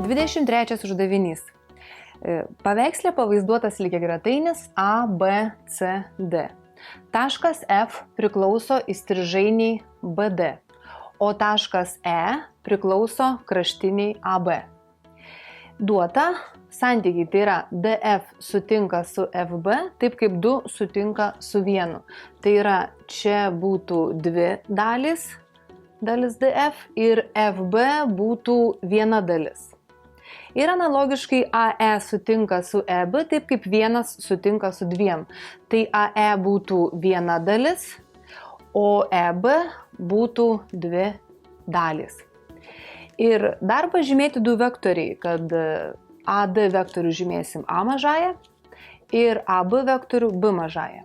23 uždavinys. Paveiksle pavaizduotas lygiagretainis A, B, C, D. Taškas F priklauso įstrižainiai BD, o taškas E priklauso kraštiniai AB. Duota santykiai, tai yra DF sutinka su FB, taip kaip 2 sutinka su 1. Tai yra, čia būtų 2 dalis DF ir FB būtų 1 dalis. Ir analogiškai AE sutinka su EB, taip kaip 1 sutinka su 2. Tai AE būtų 1 dalis, o EB būtų 2 dalys. Ir dar pažymėti 2 vektoriai, kad AD vektorių žymėsim A mažąją ir AB vektorių B mažąją.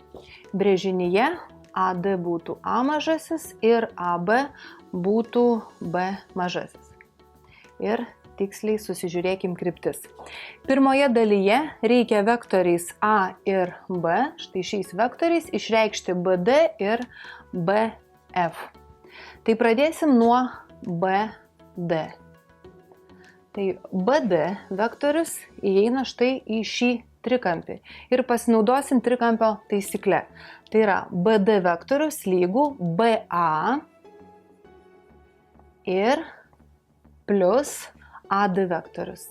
Brėžinyje AD būtų A mažasis ir AB būtų B mažasis. Ir tiksliai susižiūrėkim kryptis. Pirmoje dalyje reikia vektoriais A ir B, štai šiais vektoriais, išreikšti BD ir BF. Tai pradėsim nuo BD. Tai BD vektorius įeina štai į šį trikampį ir pasinaudosim trikampio taisykle. Tai yra BD vektorius lygų BA ir plus AD vektorius.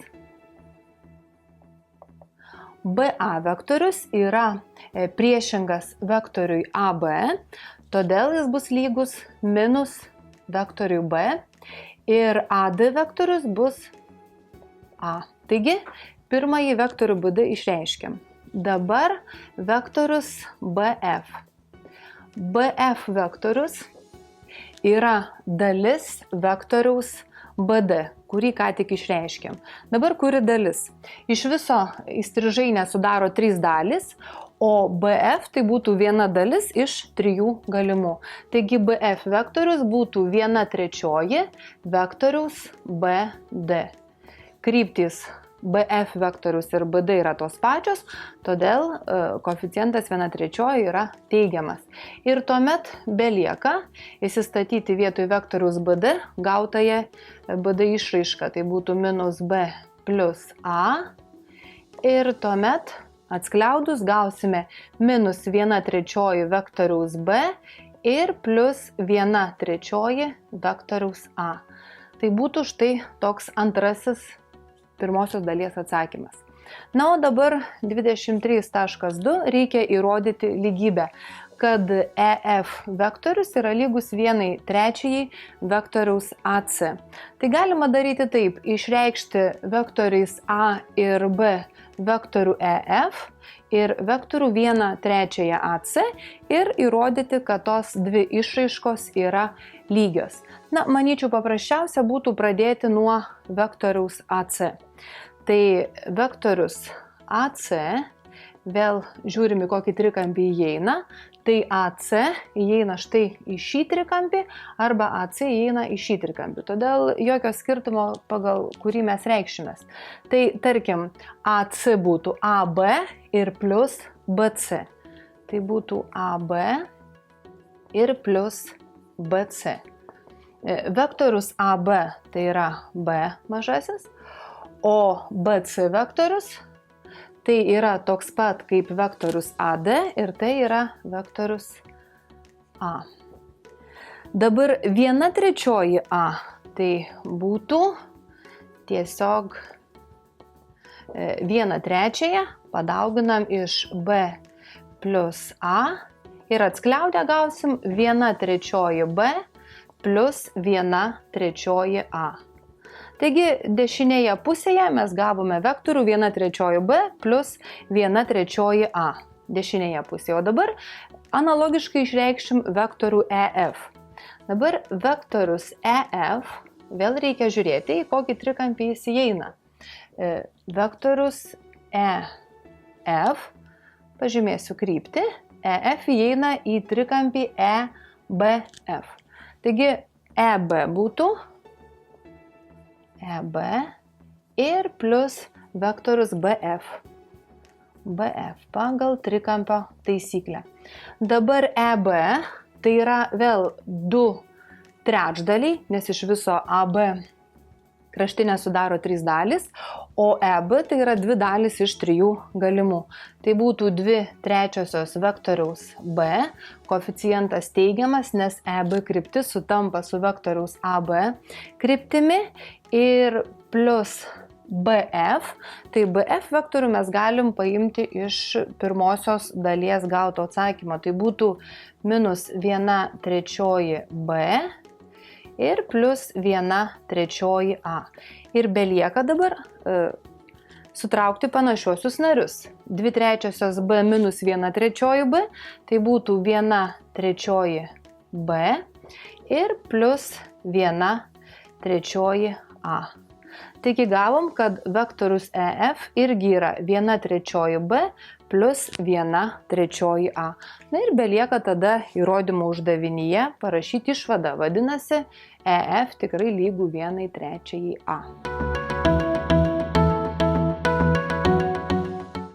BA vektorius yra priešingas vektoriui AB, todėl jis bus lygus minus vektoriui B ir AD vektorius bus A. Taigi, pirmąjį vektorių BD išreiškiam. Dabar vektorius BF. BF vektorius yra dalis vektoriaus BD, kurį ką tik išreiškėm. Dabar kuri dalis? Iš viso įstrižainę sudaro 3 dalys, o BF tai būtų 1 dalis iš 3 galimų. Taigi BF vektorius būtų 1/3 vektoriaus BD. Kryptys BF vektorius ir BD yra tos pačios, todėl koeficientas 1/3 yra teigiamas. Ir tuomet belieka įsistatyti vietoj vektoriaus BD gautąją BD išraišką. Tai būtų minus B plus A. Ir tuomet atskliaudus gausime minus 1/3 vektoriaus B ir plus 1/3 vektoriaus A. Tai būtų štai toks antrasis pirmosios dalies atsakymas. Na, o dabar 23.2 reikia įrodyti lygybę, kad EF vektorius yra lygus 1/3 vektoriaus AC. Tai galima daryti taip, išreikšti vektoriais A ir B vektorių EF ir vektorių 1/3 AC ir įrodyti, kad tos 2 išraiškos yra lygios. Na, manyčiau, paprasčiausia būtų pradėti nuo vektoriaus AC. Tai vektorius AC, vėl žiūrime, kokį trikampį įeina, tai AC įeina štai į šį trikampį arba AC įeina į šį trikampį. Todėl jokio skirtumo, pagal kurį mes reikšimės. Tai tarkim, AC būtų AB ir plus BC. Tai būtų AB ir plus BC. Vektorius AB tai yra B mažasis, o BC vektorius tai yra toks pat kaip vektorius AD ir tai yra vektorius A. Dabar 1/3 A tai būtų tiesiog 1/3 padauginam iš B plus A ir atskliaudę gausim 1/3 B plus 1/3 A. Taigi dešinėje pusėje mes gavome vektorių 1/3 B plus 1/3 A. Dešinėje pusėje. O dabar analogiškai išreikšim vektorių EF. Dabar vektorius EF, vėl reikia žiūrėti, į kokį trikampį jis įeina. Vektorius EF, pažymėsiu kryptį, EF įeina į trikampį EBF. Taigi EB būtų EB ir plus vektorius BF. BF pagal trikampio taisyklę. Dabar EB tai yra vėl 2/3, nes iš viso AB kraštinės sudaro 3 dalys, o EB tai yra 2 dalys iš 3 galimų. Tai būtų 2/3 vektoriaus B, koeficientas teigiamas, nes EB kryptis sutampa su vektoriaus AB kryptimi ir plus BF, tai BF vektorių mes galim paimti iš pirmosios dalies gauto atsakymo. Tai būtų minus 1/3 B ir plus 1/3 A. Ir belieka dabar sutraukti panašiuosius narius. 2/3 B minus 1/3 B, tai būtų 1/3 B ir plus 1/3 A. Taigi gavom, kad vektorius EF irgi yra 1/3 B plus 1/3 A. Na ir belieka tada įrodymo uždavinyje parašyti išvadą. Vadinasi, EF tikrai lygu 1/3 A.